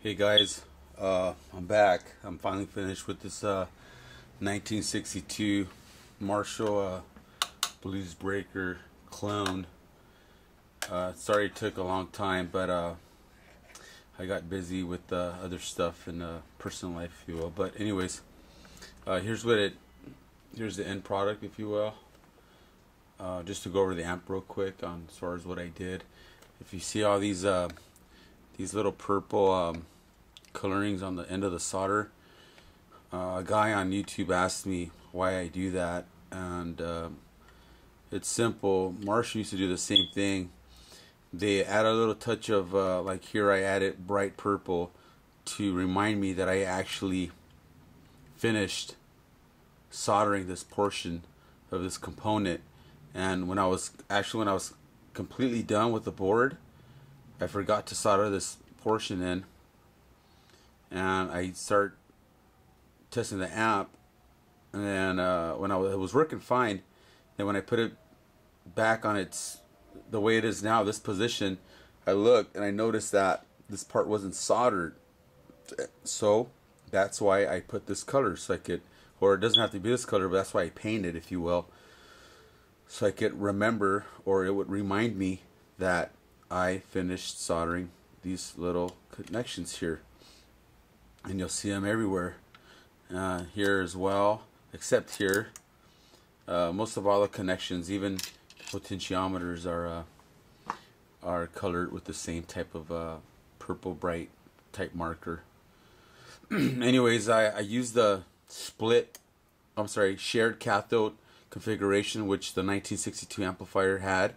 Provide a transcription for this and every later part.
Hey guys, I'm back. I'm finally finished with this 1962 Marshall BluesBreaker clone. Sorry it took a long time, but I got busy with other stuff in personal life, if you will. But anyways, here's the end product, if you will. Just to go over the amp real quick on as far as what I did. If you see all these little purple colorings on the end of the solder, a guy on YouTube asked me why I do that, and it's simple. Marshall used to do the same thing. They add a little touch of like here I added bright purple to remind me that I actually finished soldering this portion of this component. And when I was completely done with the board, I forgot to solder this portion in, and I start testing the amp, and then when it was working fine, then when I put it back on the way it is now, this position, I looked and I noticed that this part wasn't soldered. So that's why I put this color, so I could, or it doesn't have to be this color, but that's why I painted, if you will, so I could remember, or it would remind me that I finished soldering these little connections here. And you'll see them everywhere, here as well, except here. Most of all the connections, even potentiometers, are colored with the same type of purple bright type marker. Anyways, I used the shared cathode configuration, which the 1962 amplifier had,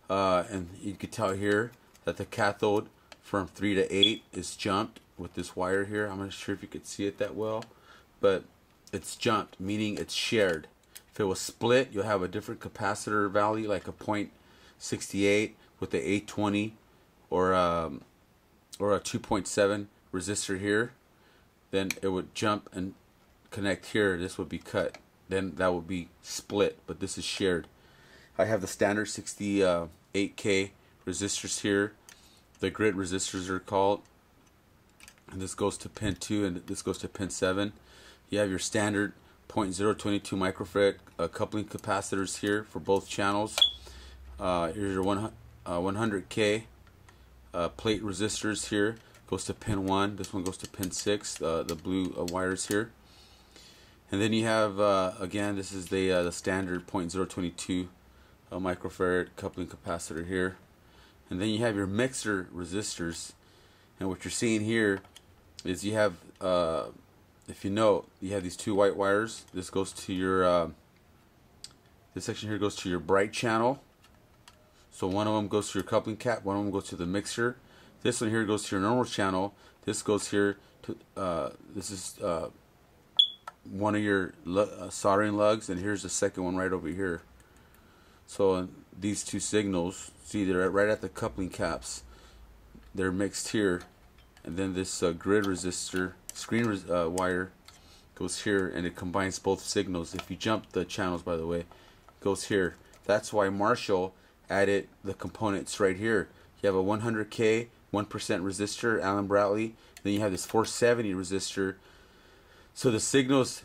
and you could tell here that the cathode from 3 to 8 is jumped with this wire here. I'm not sure if you could see it that well, but it's jumped, meaning it's shared. If it was split, you'll have a different capacitor value, like a 0.68 with the 820 or a 2.7 resistor here. Then it would jump and connect here. This would be cut. Then that would be split, but this is shared. I have the standard 68K resistors here. The grid resistors are called, and this goes to pin 2 and this goes to pin 7. You have your standard 0.022 microfarad coupling capacitors here for both channels. Here's your 100K plate resistors here. Goes to pin 1. This one goes to pin 6. The blue wires here. And then you have again, this is the standard 0.022 microfarad coupling capacitor here. And then you have your mixer resistors, and what you're seeing here is you have, if you note, you have these two white wires. This goes to your, this section here goes to your bright channel. So one of them goes to your coupling cap, one of them goes to the mixer. This one here goes to your normal channel. This goes here to, this is one of your soldering lugs, and here's the second one right over here. So these two signals, see, they're right at the coupling caps. They're mixed here, and then this grid resistor wire goes here, and it combines both signals. If you jump the channels, by the way, it goes here. That's why Marshall added the components right here. You have a 100K 1% resistor, Allen Bradley. Then you have this 470 resistor. So the signals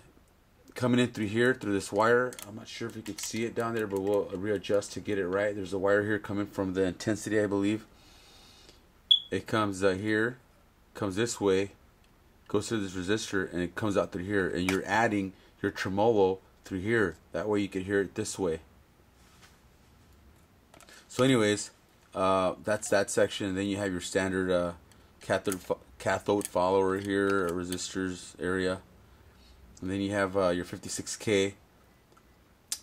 coming in through here, through this wire, I'm not sure if you could see it down there, but we'll readjust to get it right. There's a wire here coming from the intensity, I believe. It comes here, comes this way, goes through this resistor, and it comes out through here. And you're adding your tremolo through here. That way you can hear it this way. So anyways, that's that section. And then you have your standard cathode follower here, resistors area. And then you have your 56K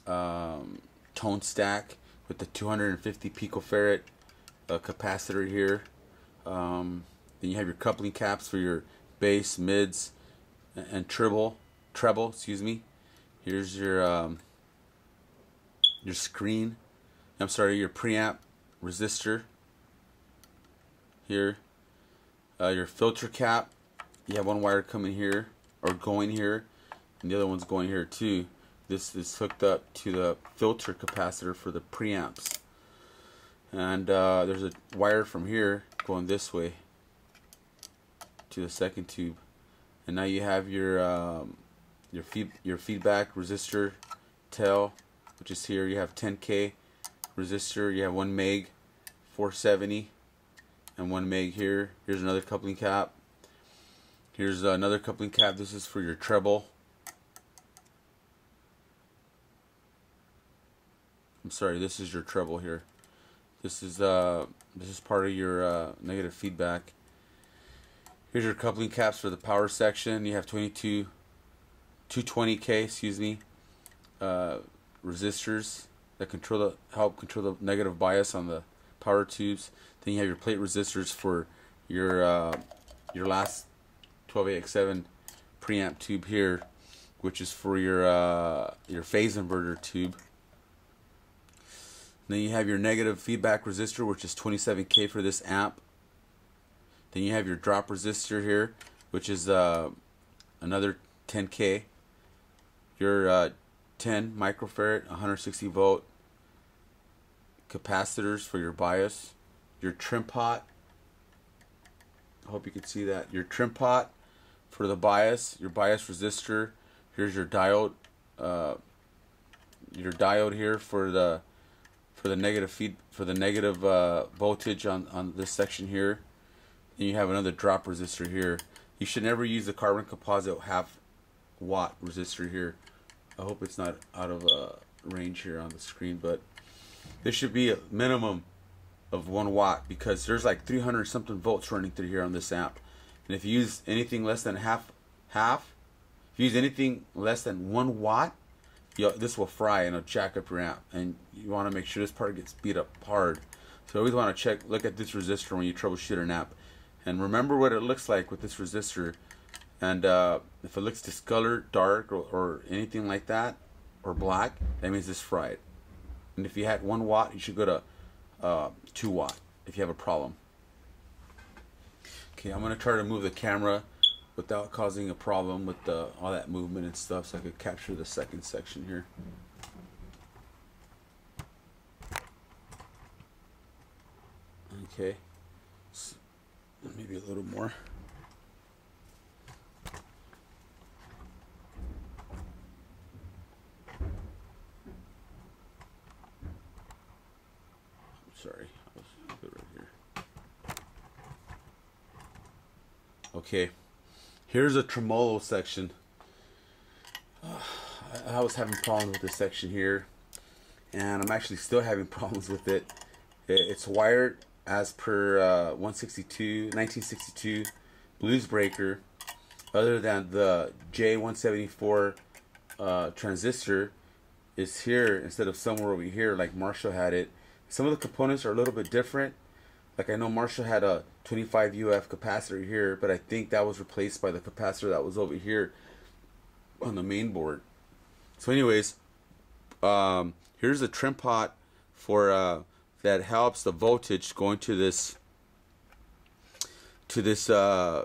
tone stack with the 250 picofarad capacitor here. Then you have your coupling caps for your bass, mids, and treble. Excuse me. Here's your screen. I'm sorry, your preamp resistor. Here, your filter cap. You have one wire coming here or going here, and the other one's going here too. This is hooked up to the filter capacitor for the preamps. And there's a wire from here going this way. to the second tube, and now you have your feedback resistor tail, which is here. You have 10K resistor. You have 1 meg, 470, and 1 meg here. Here's another coupling cap. Here's another coupling cap. This is for your treble. I'm sorry, this is your treble here. This is part of your negative feedback. Here's your coupling caps for the power section. You have 220K, excuse me, resistors that help control the negative bias on the power tubes. Then you have your plate resistors for your last 12AX7 preamp tube here, which is for your phase inverter tube. Then you have your negative feedback resistor, which is 27K for this amp. Then you have your drop resistor here, which is another 10K. Your 10 microfarad, 160 volt capacitors for your bias. Your trim pot. I hope you can see that. Your trim pot for the bias. Your bias resistor. Here's your diode. Your diode here for the negative voltage on this section here. Then you have another drop resistor here. You should never use the carbon composite 1/2 watt resistor here. I hope it's not out of range here on the screen, but there should be a minimum of 1 watt because there's like 300 something volts running through here on this amp. And if you use anything less than half, if you use anything less than 1 watt, this will fry and it'll jack up your amp, and you want to make sure this part gets beat up hard. So you always want to look at this resistor when you troubleshoot an amp, and remember what it looks like with this resistor. And if it looks discolored, dark, or anything like that, or black, that means it's fried. And if you had 1 watt, you should go to 2 watt if you have a problem. Okay, I'm going to try to move the camera without causing a problem with all that movement and stuff, so I could capture the second section here. Okay, so maybe a little more. Sorry, I was good right here. Okay. Here's a tremolo section. I was having problems with this section here, and I'm actually still having problems with it. It's wired as per 1962 BluesBreaker, other than the J174 transistor is here instead of somewhere over here like Marshall had it. Some of the components are a little bit different. Like I know Marshall had a 25 UF capacitor here, but I think that was replaced by the capacitor that was over here on the main board. So anyways, here's the trim pot for that helps the voltage going to this I'm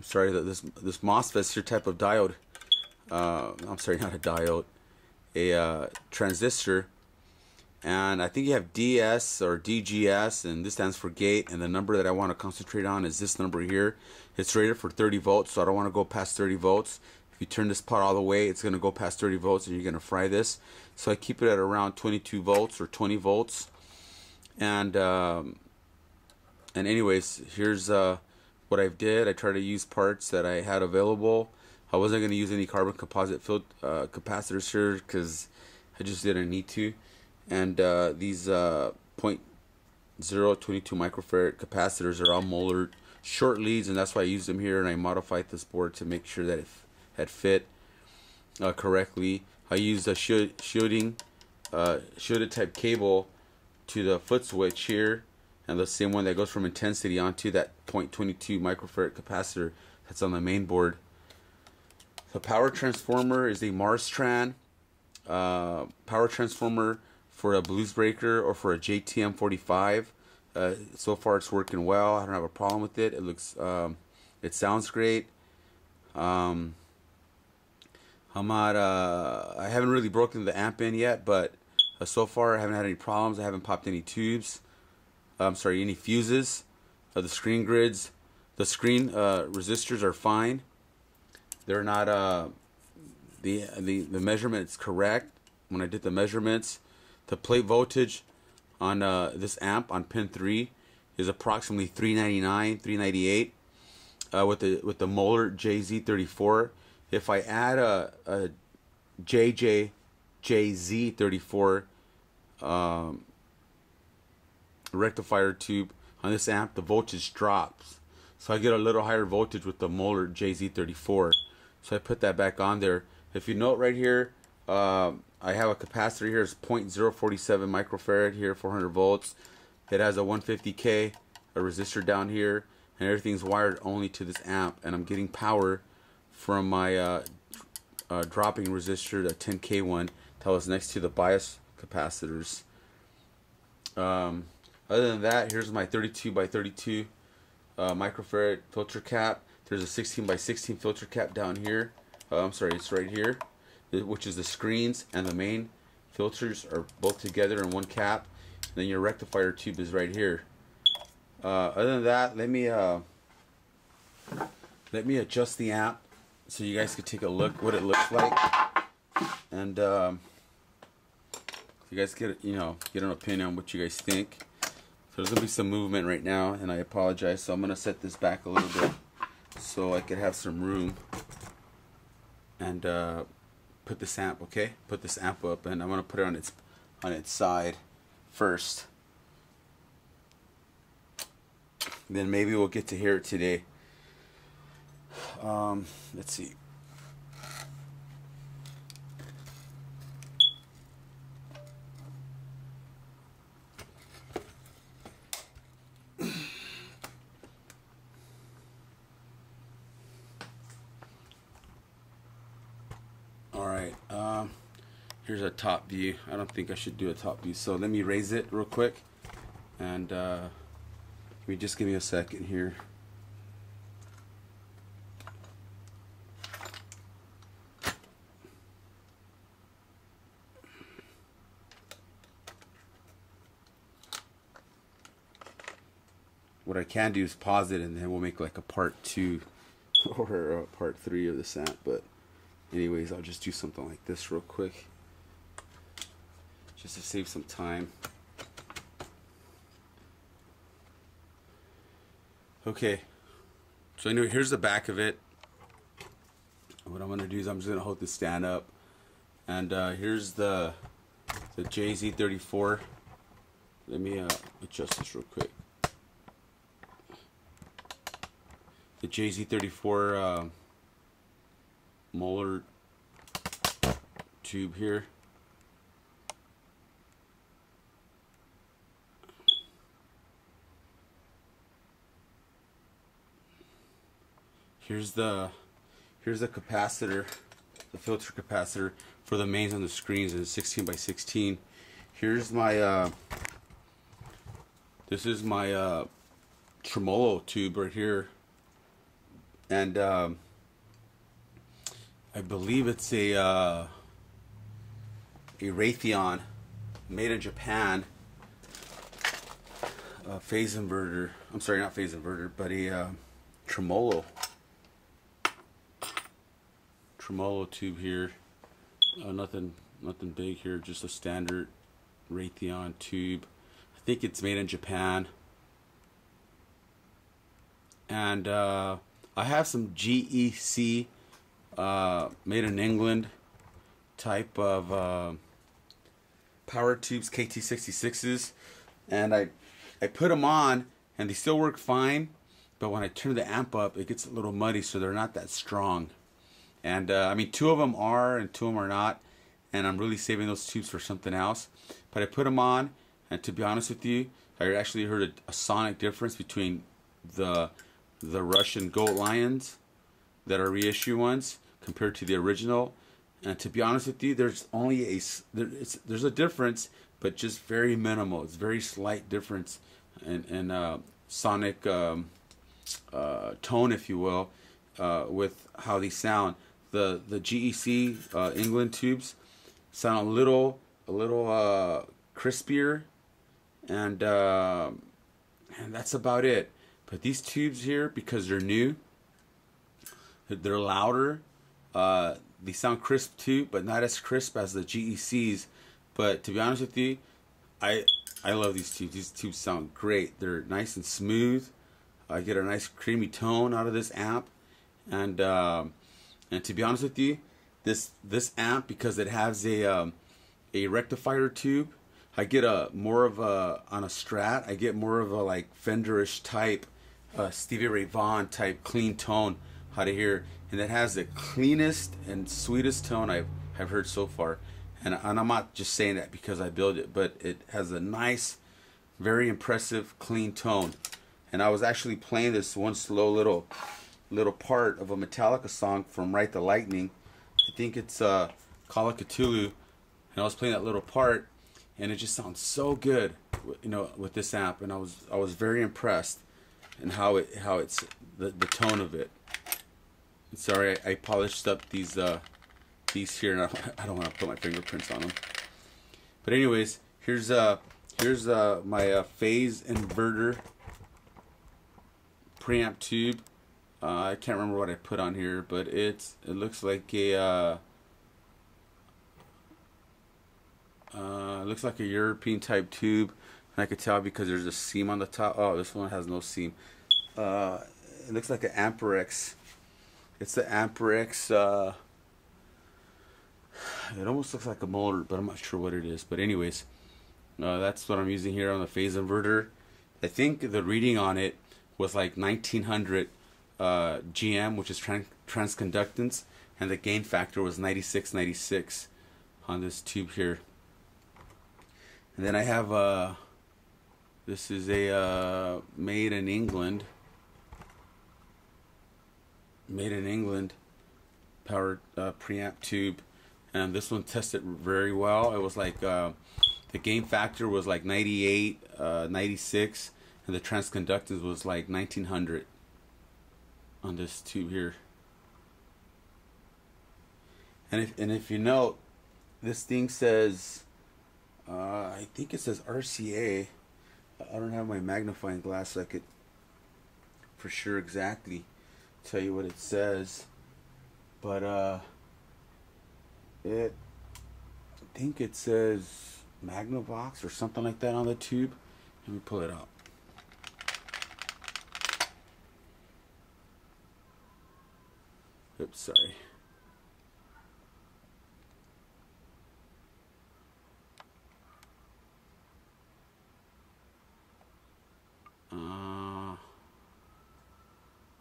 sorry, this MOSFET here type of diode. I'm sorry, not a diode, a transistor. And I think you have DS or DGS, and this stands for gate, and the number that I want to concentrate on is this number here. It's rated for 30 volts, so I don't want to go past 30 volts. If you turn this pot all the way, it's going to go past 30 volts and you're going to fry this. So I keep it at around 22 volts or 20 volts. And anyways, here's what I did. I tried to use parts that I had available. I wasn't going to use any carbon composite filled capacitors here because I just didn't need to. And these 0.022 microfarad capacitors are all molded short leads, and that's why I used them here. And I modified this board to make sure that it had fit correctly. I used a shielded type cable to the foot switch here, and the same one that goes from intensity onto that 0.22 microfarad capacitor that's on the main board. The power transformer is a Marstran power transformer for a BluesBreaker or for a JTM45. So far it's working well. I don't have a problem with it. It looks, it sounds great. I haven't really broken the amp in yet, but so far I haven't had any problems. I haven't popped any tubes. I'm sorry, any fuses. The screen grids, the screen resistors are fine. They're not the measurement is correct. When I did the measurements, the plate voltage on this amp on pin 3 is approximately 399, 398 with the Moeller JZ34. If I add a JZ34 rectifier tube on this amp, the voltage drops. So I get a little higher voltage with the Moeller JZ34. So I put that back on there. If you note right here, I have a capacitor here. It's 0.047 microfarad here, 400 volts. It has a 150K, a resistor down here, and everything's wired only to this amp. And I'm getting power from my dropping resistor, the 10K one that was next to the bias capacitors. Other than that, here's my 32 by 32 microfarad filter cap. There's a 16 by 16 filter cap down here. I'm sorry, it's right here, which is the screens and the main filters are both together in one cap. And then your rectifier tube is right here. Other than that, let me adjust the amp so you guys can take a look what it looks like, and you guys get get an opinion on what you guys think. So there's gonna be some movement right now, and I apologize. So I'm gonna set this back a little bit so I could have some room and put this amp. Okay, put this amp up, and I'm gonna put it on its side first. Then maybe we'll get to hear it today. Let's see. Alright, here's a top view. I don't think I should do a top view, so let me raise it real quick, and just give me a second here. What I can do is pause it, and then we'll make like a part 2 or a part 3 of this amp. But anyways, I'll just do something like this real quick, just to save some time. Okay, so anyway, here's the back of it. What I'm going to do is I'm just going to hold this stand up, and here's the JZ34. Let me adjust this real quick. The JZ34 Moeller tube here. Here's the capacitor, the filter capacitor for the mains on the screens, is 16 by 16. Here's my this is my Tremolo tube right here, and I believe it's a Raytheon, made in Japan, phase inverter. I'm sorry, not phase inverter, but a Tremolo tube here. Nothing big here, just a standard Raytheon tube. I think it's made in Japan. And I have some GEC made in England type of power tubes, KT66s, and I put them on and they still work fine, but when I turn the amp up it gets a little muddy, so they're not that strong. And I mean, 2 of them are and 2 of them are not, and I'm really saving those tubes for something else. But I put them on, and to be honest with you, I actually heard a sonic difference between the Russian Gold Lions that are reissue ones compared to the original. And to be honest with you, there's only there's a difference, but just very minimal. It's very slight difference in sonic tone, if you will, with how they sound. The GEC England tubes sound a little crispier, and that's about it. But these tubes here, because they're new, they're louder. They sound crisp too, but not as crisp as the GECs. But to be honest with you, I love these tubes. These tubes sound great. They're nice and smooth. I get a nice creamy tone out of this amp, and to be honest with you, this amp, because it has a rectifier tube, I get more of a, on a Strat, I get more of a like Fenderish type, Stevie Ray Vaughan type clean tone out of here, and it has the cleanest and sweetest tone I've heard so far. And I'm not just saying that because I build it, but it has a nice, very impressive clean tone. And I was actually playing this one slow little part of a Metallica song from Ride the Lightning. I think it's Call of Cthulhu, and I was playing that little part, and it just sounds so good, you know, with this amp. And I was very impressed in how it's the tone of it. Sorry, I polished up these here, and I don't want to put my fingerprints on them. But anyways, here's my phase inverter preamp tube. I can't remember what I put on here, but it looks like a European type tube, and I could tell because there's a seam on the top. Oh, this one has no seam. It looks like an Amperex. It's the Amperex. It almost looks like a motor, but I'm not sure what it is. But anyways, that's what I'm using here on the phase inverter. I think the reading on it was like 1900 GM, which is transconductance, and the gain factor was 96 on this tube here. And then I have this is a made in England powered preamp tube, and this one tested very well. It was like the gain factor was like 98, 96, and the transconductance was like 1900 on this tube here. And if you note, this thing says I think it says RCA. I don't have my magnifying glass so I could for sure exactly tell you what it says, but I think it says Magnavox or something like that on the tube. Let me pull it out. Oops, sorry.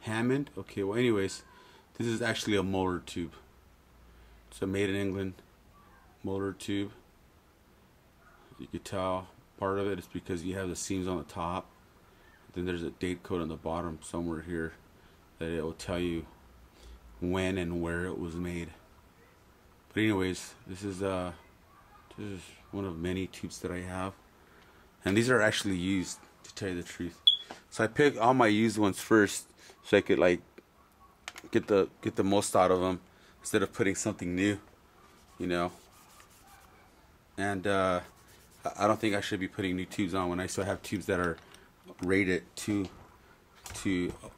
Hammond. Okay, well anyways, this is actually a motor tube. It's a made in England motor tube. You could tell part of it is because you have the seams on the top. Then there's a date code on the bottom somewhere here that it will tell you when and where it was made. But anyways, this is one of many tubes that I have, and these are actually used, to tell you the truth. So I picked all my used ones first, so I could like get the most out of them instead of putting something new, you know. And I don't think I should be putting new tubes on when I still have tubes that are rated to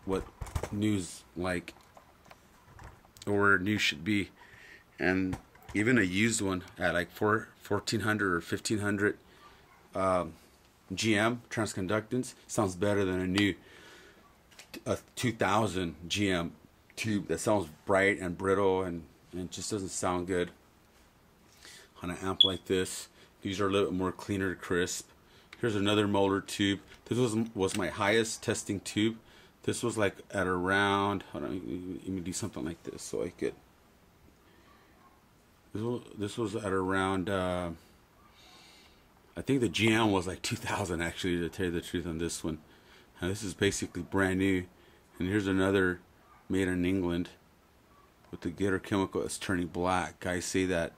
what new's like, or where new should be. And even a used one at like 1400 or 1500 GM transconductance sounds better than a new 2000 GM tube that sounds bright and brittle and just doesn't sound good on an amp like this. These are a little bit more cleaner, crisp. Here's another motor tube. This was my highest testing tube. This was like at around, hold on, let me do something like this so I could. This was at around, I think the GM was like 2000 actually, to tell you the truth on this one. And this is basically brand new. And here's another made in England with the getter chemical that's turning black. Guys say that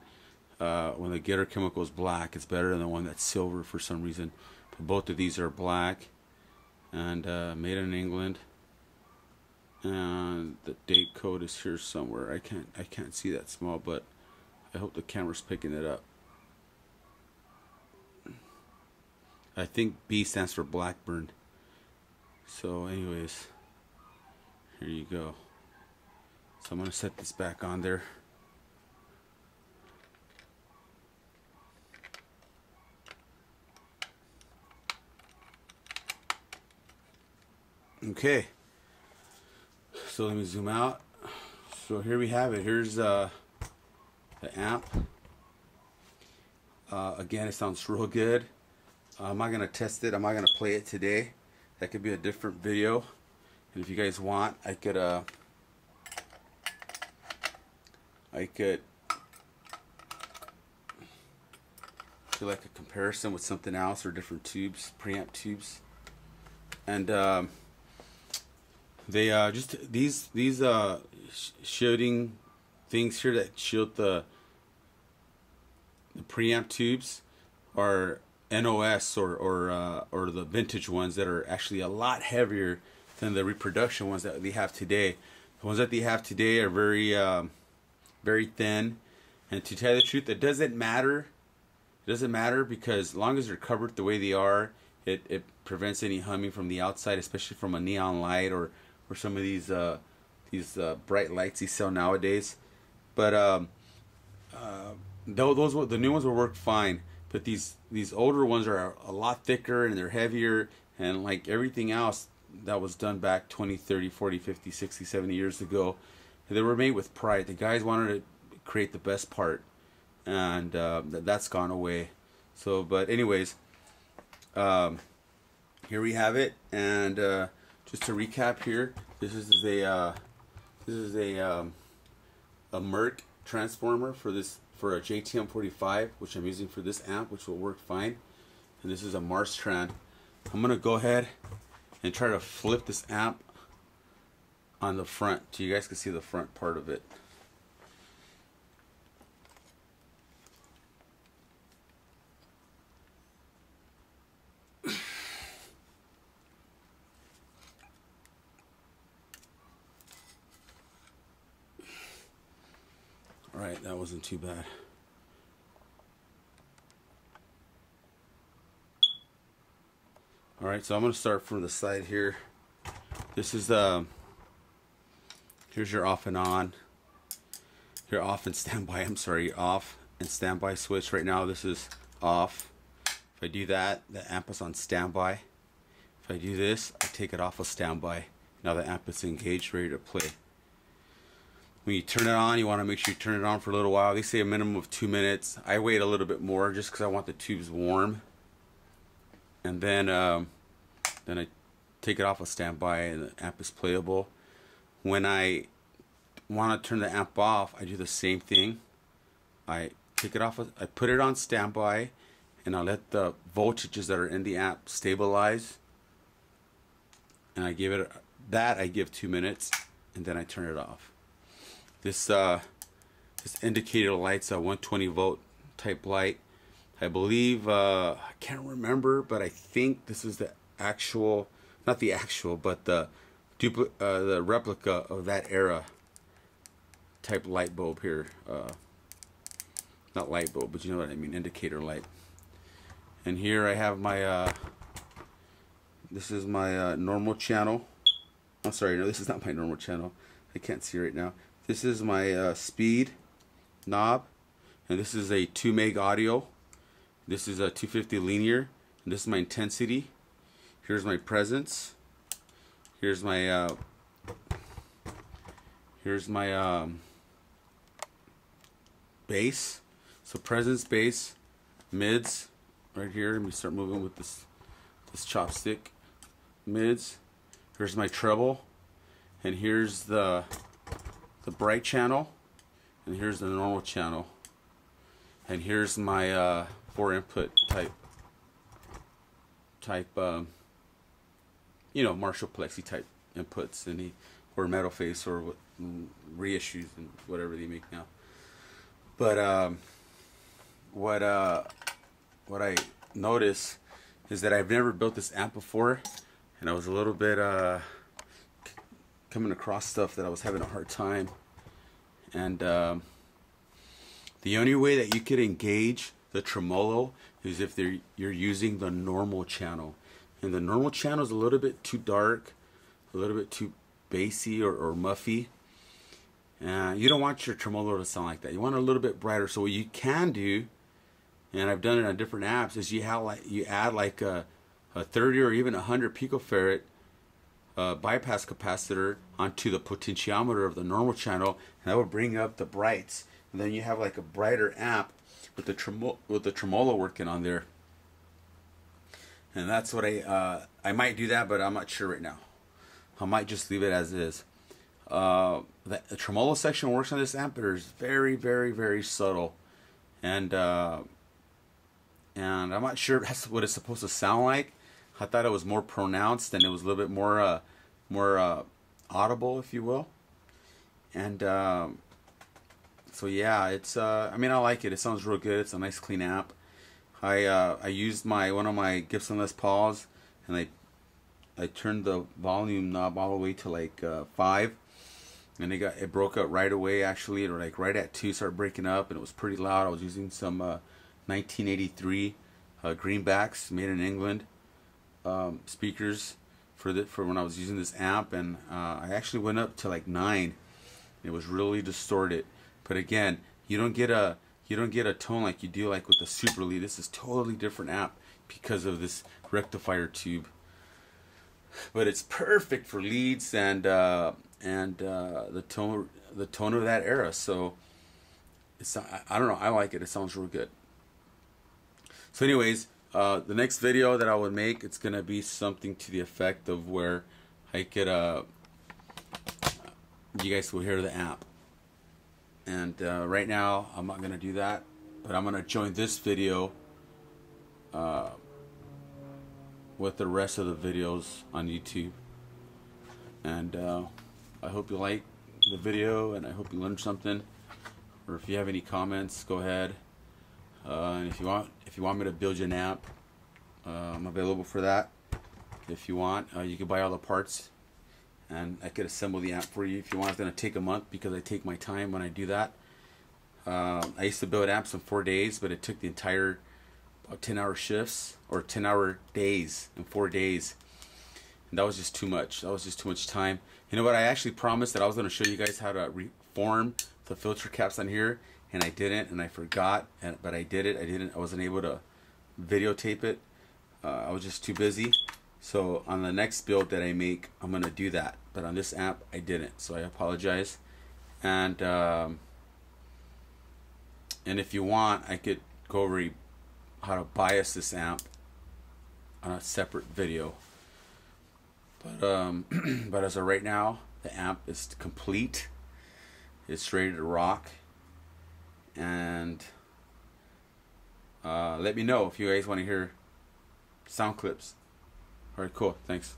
when the getter chemical is black, it's better than the one that's silver for some reason. But both of these are black and made in England. And the date code is here somewhere. I can't see that small, but I hope the camera's picking it up. I think B stands for Blackburn. So anyways, here you go. So I'm going to set this back on there. Okay, so let me zoom out. So here we have it. Here's the amp. Again, it sounds real good. I'm not gonna test it. I'm not gonna play it today. That could be a different video. And if you guys want, I could do like a comparison with something else or different tubes, preamp tubes, and they just these shielding things here that shield the preamp tubes are NOS or the vintage ones that are actually a lot heavier than the reproduction ones that they have today. The ones that they have today are very thin, and to tell you the truth, it doesn't matter. It doesn't matter because as long as they're covered the way they are, it prevents any humming from the outside, especially from a neon light or some of these bright lights you sell nowadays. But the new ones will work fine. But these older ones are a lot thicker and they're heavier, and like everything else that was done back 20, 30, 40, 50, 60, 70 years ago, they were made with pride. The guys wanted to create the best part, and that's gone away. So, but anyways, here we have it, and just to recap here, this is a Merc transformer for a JTM45, which I'm using for this amp, which will work fine. And this is a Marstran. I'm gonna go ahead and try to flip this amp on the front so you guys can see the front part of it. Alright, that wasn't too bad. Alright, so I'm going to start from the side here. This is here's your off and on. Your off and standby, I'm sorry, off and standby switch. Right now this is off. If I do that, the amp is on standby. If I do this, I take it off of standby. Now the amp is engaged, ready to play. When you turn it on, you want to make sure you turn it on for a little while. They say a minimum of 2 minutes. I wait a little bit more just because I want the tubes warm. And then I take it off of standby and the amp is playable. When I want to turn the amp off, I do the same thing. I take it off, I put it on standby, and I let the voltages that are in the amp stabilize. And I give it I give 2 minutes, and then I turn it off. This indicator light's a 120 volt type light. I believe I can't remember, but I think this is the actual, not the actual, but the replica of that era type light bulb here. Not light bulb, but you know what I mean, indicator light. And here I have my this is my normal channel. I'm sorry, no, this is not my normal channel. I can't see right now. This is my speed knob, and this is a 2 meg audio. This is a 250 linear, and this is my intensity. Here's my presence. Here's my bass. So presence, bass, mids, right here. Let me start moving with this chopstick. Mids. Here's my treble, and here's the bright channel, and here's the normal channel, and here's my 4 input type you know, Marshall Plexi type inputs, or metal face, or reissues and whatever they make now. But what I noticed is that I've never built this amp before, and I was a little bit coming across stuff that I was having a hard time. And the only way that you could engage the tremolo is if you're using the normal channel. And the normal channel is a little bit too dark, a little bit too bassy or muffy. You don't want your tremolo to sound like that. You want it a little bit brighter. So what you can do, and I've done it on different apps, is you add like a 30 or even 100 picofarad bypass capacitor onto the potentiometer of the normal channel, and that will bring up the brights. And then you have like a brighter amp with the tremolo working on there. And that's what I might do that, but I'm not sure right now. I might just leave it as is. The tremolo section works on this amp, but it's very, very, very subtle, and I'm not sure that's what it's supposed to sound like. I thought it was more pronounced, and it was a little bit more audible, if you will. And so yeah, it's I mean, I like it. It sounds real good. It's a nice clean amp. I used one of my Gibson Les Pauls, and I turned the volume knob all the way to like 5, and it broke up right away. Actually, or like right at 2, started breaking up, and it was pretty loud. I was using some 1983 greenbacks made in England speakers for when I was using this amp, and I actually went up to like 9. It was really distorted, but again, you don't get a tone like you do like with the Super Lead. This is totally different amp because of this rectifier tube. But it's perfect for leads and the tone of that era. So I don't know. I like it. It sounds real good. So, anyways, the next video that I would make, it's gonna be something to the effect of where I could you guys will hear the amp. And right now, I'm not gonna do that, but I'm gonna join this video with the rest of the videos on YouTube. And I hope you like the video, and I hope you learned something. Or if you have any comments, go ahead. And if you want me to build you an amp, I'm available for that. If you want, you can buy all the parts, and I could assemble the amp for you. If you want, it's going to take a month because I take my time when I do that. I used to build amps in 4 days, but it took the entire about 10-hour shifts or 10-hour days in 4 days. And that was just too much. That was just too much time. You know what? I actually promised that I was going to show you guys how to reform the filter caps on here, and I didn't, and I forgot. But I did it. I wasn't able to videotape it. I was just too busy. So on the next build that I make, I'm going to do that. But on this amp, I didn't. So I apologize. And if you want, I could go over how to bias this amp on a separate video. But but as of right now, the amp is complete. It's ready to rock. And let me know if you guys want to hear sound clips. Alright, cool. Thanks.